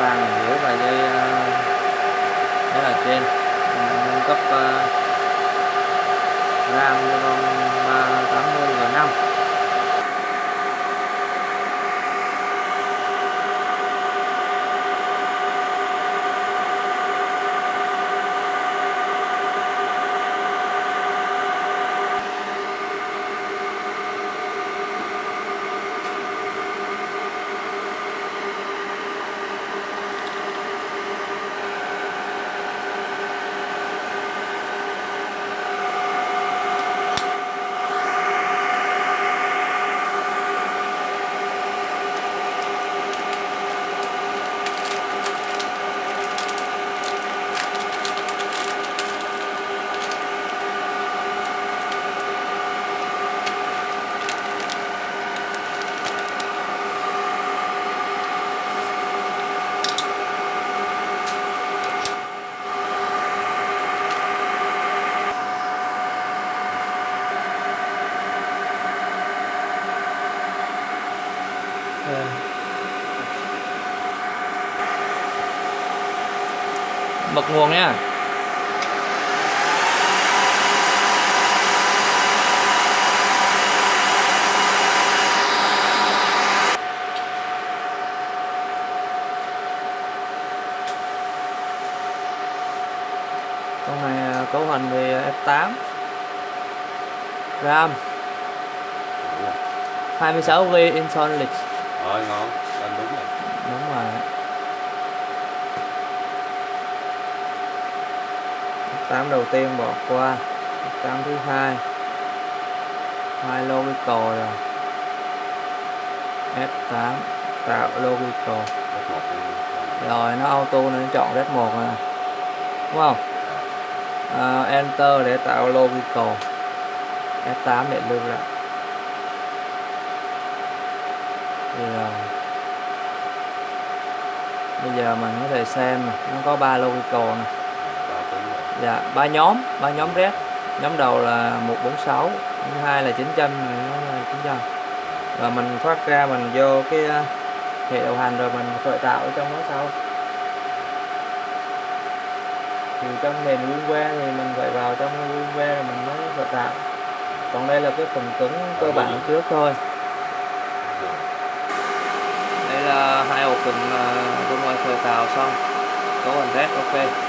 vàng ở dưới và dây đấy ở trên. Nâng cấp RAM cho con 380 và 5. Bật nguồn nha. Con này cấu hình thì F8, RAM 26GB Insonic. Rồi ngon, anh đúng rồi. Đúng rồi. F8 đầu tiên bỏ qua, F8 thứ hai logical rồi. F8 tạo logical. Rồi nó auto nên chọn Red 1 rồi, đúng không? Enter để tạo logical. F8 để lưu lại. Rồi. Bây giờ mình có thể xem này, nó có 3 logical này. Dạ, 3 nhóm red. Nhóm đầu là 146, thứ hai là 900, nó là 900. Và mình thoát ra mình vô cái hệ điều hành rồi mình khởi tạo ở trong nó sau. Thì trong nền firmware thì mình phải vào trong firmware rồi mình mới khởi tạo. Còn đây là cái phần cứng cơ bản trước thôi. Đây là hai ổ cứng bên ngoài khởi tạo xong, cấu hình red ok.